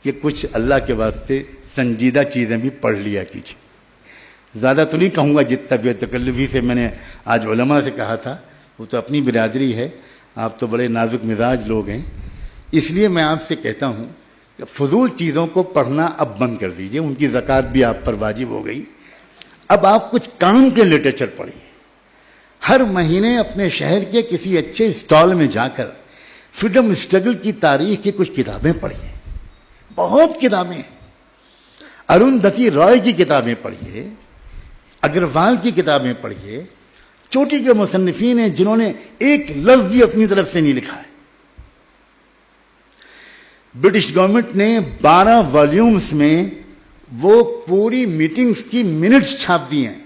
کہ کچھ اللہ کے واسطے سنجیدہ چیزیں بھی پڑھ لیا کیجیے. زیادہ تو نہیں کہوں گا جتنا بے تکلفی سے میں نے آج علماء سے کہا تھا، وہ تو اپنی برادری ہے، آپ تو بڑے نازک مزاج لوگ ہیں، اس لیے میں آپ سے کہتا ہوں کہ فضول چیزوں کو پڑھنا اب بند کر دیجئے، ان کی زکوٰۃ بھی آپ پر واجب ہو گئی. اب آپ کچھ کام کے لٹریچر پڑھیے. ہر مہینے اپنے شہر کے کسی اچھے اسٹال میں جا کر فریڈم اسٹرگل کی تاریخ کی کچھ کتابیں پڑھیے. بہت کتابیں ہیں. اروندھتی رائے کی کتابیں پڑھیے، اگروال کی کتابیں پڑھیے. چوٹی کے مصنفین ہیں جنہوں نے ایک لفظ بھی اپنی طرف سے نہیں لکھا ہے. برٹش گورنمنٹ نے 12 والیومز میں وہ پوری میٹنگز کی منٹس چھاپ دی ہیں.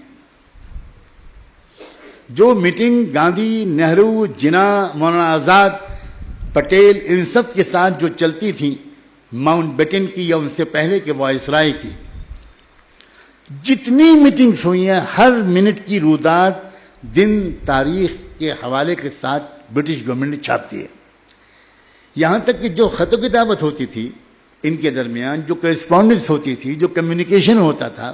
جو میٹنگ گاندھی، نہرو، جناح، مولانا آزاد، پٹیل ان سب کے ساتھ جو چلتی تھی، ماؤنٹ بیٹن کی یا ان سے پہلے کے وائسرائے کی، جتنی میٹنگز ہوئی ہیں ہر منٹ کی رودات دن تاریخ کے حوالے کے ساتھ برٹش گورنمنٹ نے چھاپ دی ہے. یہاں تک کہ جو خط و کتابت ہوتی تھی ان کے درمیان، جو کرسپونڈنس ہوتی تھی، جو کمیونیکیشن ہوتا تھا،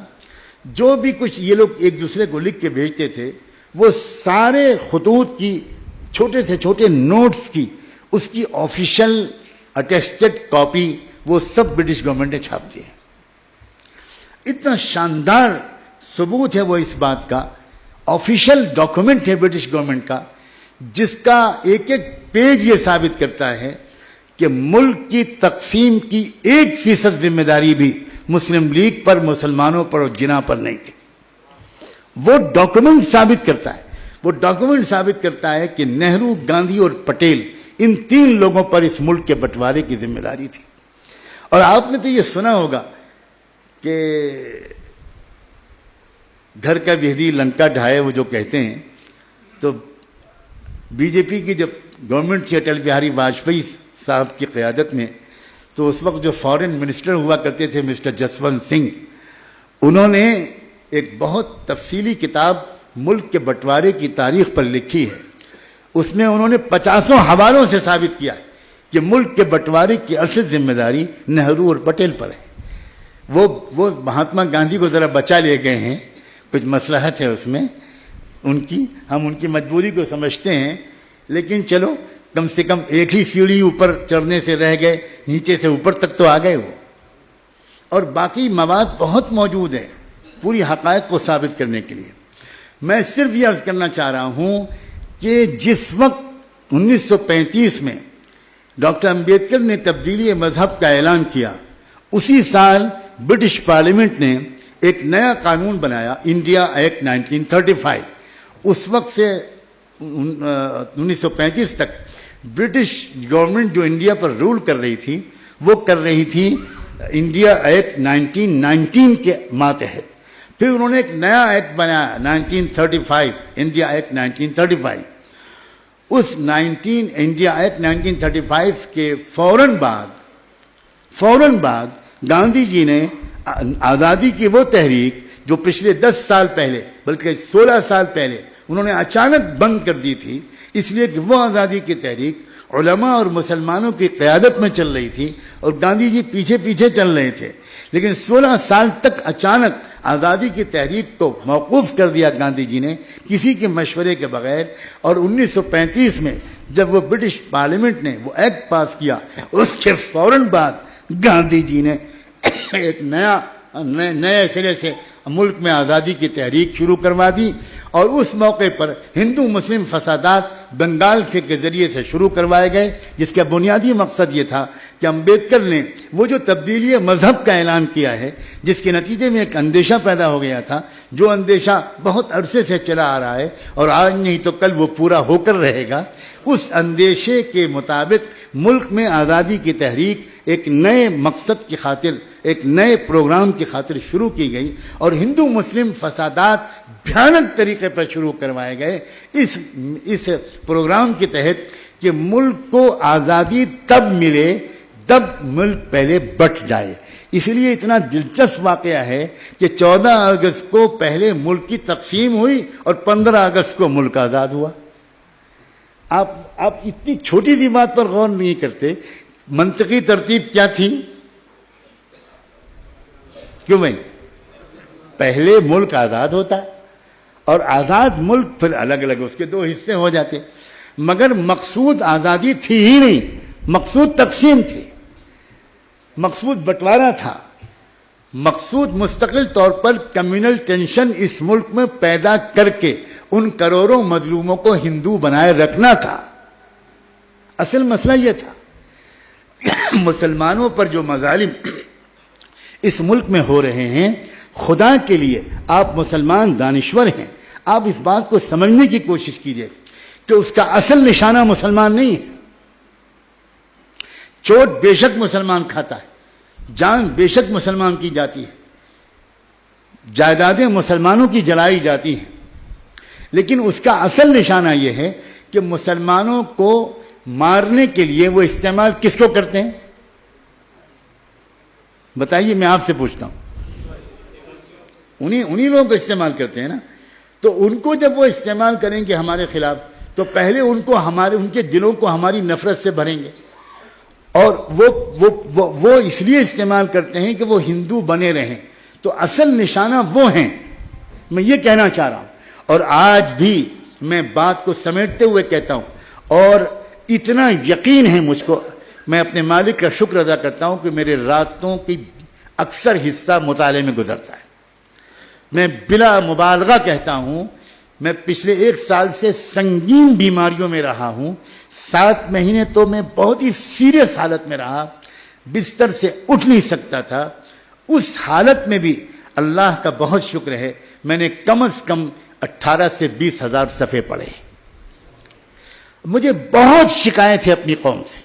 جو بھی کچھ یہ لوگ ایک دوسرے کو لکھ کے بھیجتے تھے، وہ سارے خطوط کی چھوٹے سے چھوٹے نوٹس کی اس کی آفیشل اٹیسٹڈ کاپی وہ سب برٹش گورنمنٹ نے چھاپ دی ہے. اتنا شاندار ثبوت ہے وہ اس بات کا، آفیشیل ڈاکومنٹ ہے برٹش گورنمنٹ کا، جس کا ایک ایک پیج یہ ثابت کرتا ہے کہ ملک کی تقسیم کی 1% ذمہ داری بھی مسلم لیگ پر، مسلمانوں پر اور جناح پر نہیں تھی. وہ ڈاکومنٹ ثابت کرتا ہے، وہ ڈاکومنٹ ثابت کرتا ہے کہ نہرو، گاندھی اور پٹیل ان 3 لوگوں پر اس ملک کے بٹوارے کی ذمہ داری تھی. اور آپ نے تو یہ سنا ہوگا کہ گھر کا بہدی لنکا ڈھائے، وہ جو کہتے ہیں. تو بی جے پی کی جب گورنمنٹ تھی اٹل بہاری واجپئی صاحب کی قیادت میں، تو اس وقت جو فارن منسٹر ہوا کرتے تھے مسٹر جسونت سنگھ، انہوں نے ایک بہت تفصیلی کتاب ملک کے بٹوارے کی تاریخ پر لکھی ہے. اس میں انہوں نے 50 حوالوں سے ثابت کیا ہے کہ ملک کے بٹوارے کی اصل ذمہ داری نہرو اور پٹیل پر ہے. وہ مہاتما گاندھی کو ذرا بچا لے گئے ہیں، کچھ مصلحت ہے اس میں ان کی، ہم ان کی مجبوری کو سمجھتے ہیں، لیکن چلو کم سے کم ایک ہی سیڑھی اوپر چڑھنے سے رہ گئے، نیچے سے اوپر تک تو آ گئے وہ. اور باقی مواد بہت موجود ہے پوری حقائق کو ثابت کرنے کے لیے. میں صرف یہ عرض کرنا چاہ رہا ہوں کہ جس وقت 1935 میں ڈاکٹر امبیڈکر نے تبدیلی مذہب کا اعلان کیا، اسی سال برٹش پارلیمنٹ نے ایک نیا قانون بنایا، انڈیا ایکٹ 1935. اس وقت سے 1935 تک برٹش گورنمنٹ جو انڈیا پر رول کر رہی تھی، وہ کر رہی تھی انڈیا ایکٹ 1919 کے ماتحت. پھر انہوں نے ایک نیا ایکٹ بنایا 1935، انڈیا ایکٹ 1935. اس انڈیا ایکٹ 1935 کے فوراً بعد گاندھی جی نے آزادی کی وہ تحریک جو پچھلے 10 سال پہلے بلکہ 16 سال پہلے انہوں نے اچانک بند کر دی تھی، اس لیے کہ وہ آزادی کی تحریک علماء اور مسلمانوں کی قیادت میں چل رہی تھی اور گاندھی جی پیچھے پیچھے چل رہے تھے. لیکن 16 سال تک اچانک آزادی کی تحریک کو موقوف کر دیا گاندھی جی نے کسی کے مشورے کے بغیر. اور 1935 میں جب وہ برٹش پارلیمنٹ نے وہ ایکٹ پاس کیا، اس کے فوراً بعد گاندھی جی نے ایک نئے سرے سے ملک میں آزادی کی تحریک شروع کروا دی. اور اس موقع پر ہندو مسلم فسادات بنگال کے ذریعے سے شروع کروائے گئے، جس کا بنیادی مقصد یہ تھا کہ امبیڈکر نے وہ جو تبدیلی مذہب کا اعلان کیا ہے، جس کے نتیجے میں ایک اندیشہ پیدا ہو گیا تھا، جو اندیشہ بہت عرصے سے چلا آ رہا ہے اور آج نہیں تو کل وہ پورا ہو کر رہے گا، اس اندیشے کے مطابق ملک میں آزادی کی تحریک ایک نئے مقصد کی خاطر، ایک نئے پروگرام کی خاطر شروع کی گئی اور ہندو مسلم فسادات بھیانک طریقے پر شروع کروائے گئے اس پروگرام کے تحت کہ ملک کو آزادی تب ملے جب ملک پہلے بٹ جائے. اس لیے اتنا دلچسپ واقعہ ہے کہ 14 اگست کو پہلے ملک کی تقسیم ہوئی اور 15 اگست کو ملک آزاد ہوا. آپ اتنی چھوٹی سی بات پر غور نہیں کرتے. منطقی ترتیب کیا تھی کیوں بھائی؟ پہلے ملک آزاد ہوتا اور آزاد ملک پھر الگ الگ اس کے دو حصے ہو جاتے، مگر مقصود آزادی تھی ہی نہیں، مقصود تقسیم تھی، مقصود بٹوارا تھا، مقصود مستقل طور پر کمیونل ٹینشن اس ملک میں پیدا کر کے ان کروڑوں مظلوموں کو ہندو بنائے رکھنا تھا۔ اصل مسئلہ یہ تھا۔ مسلمانوں پر جو مظالم اس ملک میں ہو رہے ہیں، خدا کے لیے آپ مسلمان دانشور ہیں، آپ اس بات کو سمجھنے کی کوشش کیجئے کہ اس کا اصل نشانہ مسلمان نہیں ہے۔ چوٹ بے شک مسلمان کھاتا ہے، جان بے شک مسلمان کی جاتی ہے، جائیدادیں مسلمانوں کی جلائی جاتی ہیں، لیکن اس کا اصل نشانہ یہ ہے کہ مسلمانوں کو مارنے کے لیے وہ استعمال کس کو کرتے ہیں؟ بتائیے، میں آپ سے پوچھتا ہوں۔ انہی لوگوں کو استعمال کرتے ہیں نا۔ تو ان کو جب وہ استعمال کریں گے ہمارے خلاف، تو پہلے ان کے دلوں کو ہماری نفرت سے بھریں گے، اور وہ اس لیے استعمال کرتے ہیں کہ وہ ہندو بنے رہیں۔ تو اصل نشانہ وہ ہیں، میں یہ کہنا چاہ رہا ہوں۔ اور آج بھی میں بات کو سمیٹتے ہوئے کہتا ہوں، اور اتنا یقین ہے مجھ کو، میں اپنے مالک کا شکر ادا کرتا ہوں کہ میرے راتوں کی اکثر حصہ مطالعے میں گزرتا ہے۔ میں بلا مبالغہ کہتا ہوں، میں پچھلے 1 سال سے سنگین بیماریوں میں رہا ہوں، 7 مہینے تو میں بہت ہی سیریس حالت میں رہا، بستر سے اٹھ نہیں سکتا تھا۔ اس حالت میں بھی اللہ کا بہت شکر ہے، میں نے کم از کم 18 سے 20 ہزار صفحے پڑھے۔ مجھے بہت شکایت ہے اپنی قوم سے،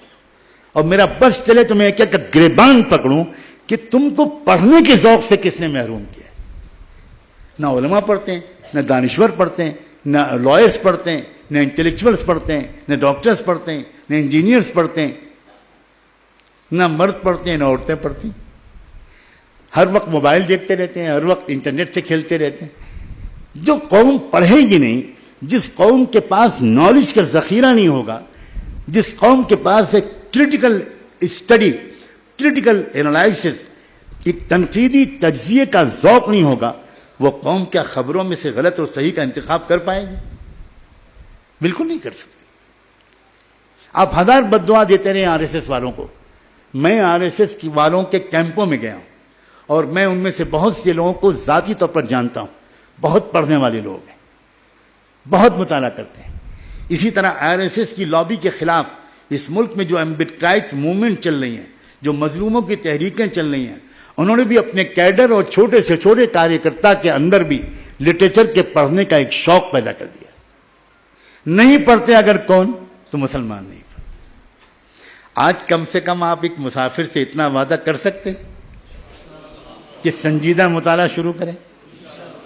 اور میرا بس چلے تو میں کیا کہ گریبان پکڑوں کہ تم کو پڑھنے کے ذوق سے کس نے محروم کیا؟ نہ علماء پڑھتے ہیں، نہ دانشور پڑھتے ہیں، نہ لائرز پڑھتے ہیں، نہ انٹلیکچوئلز پڑھتے ہیں، نہ ڈاکٹرز پڑھتے ہیں، نہ انجینئرز پڑھتے ہیں، نہ مرد پڑھتے ہیں، نہ عورتیں پڑھتی ہیں۔ ہر وقت موبائل دیکھتے رہتے ہیں، ہر وقت انٹرنیٹ سے کھیلتے رہتے ہیں۔ جو قوم پڑھے گی نہیں، جس قوم کے پاس نالج کا ذخیرہ نہیں ہوگا، جس قوم کے پاس ایک کریٹیکل اسٹڈی، کریٹیکل انالائسس، ایک تنقیدی تجزیے کا ذوق نہیں ہوگا، وہ قوم کیا خبروں میں سے غلط اور صحیح کا انتخاب کر پائے گی؟ بالکل نہیں کر سکتے۔ آپ 1000 بد دعا دیتے رہے آر ایس ایس والوں کو۔ میں آر ایس ایس والوں کے کیمپوں میں گیا ہوں، اور میں ان میں سے بہت سے لوگوں کو ذاتی طور پر جانتا ہوں، بہت پڑھنے والے لوگ ہیں، بہت مطالعہ کرتے ہیں۔ اسی طرح آر ایس ایس کی لابی کے خلاف اس ملک میں جو ایمبٹ موومنٹ چل رہی ہیں، جو مظلوموں کی تحریکیں چل رہی ہیں، انہوں نے بھی اپنے کیڈر اور چھوٹے سے چھوٹے کاریہ کے اندر بھی لٹریچر کے پڑھنے کا ایک شوق پیدا کر دیا۔ نہیں پڑھتے اگر کون؟ تو مسلمان نہیں پڑھتے۔ آج کم سے کم آپ ایک مسافر سے اتنا وعدہ کر سکتے کہ سنجیدہ مطالعہ شروع کریں۔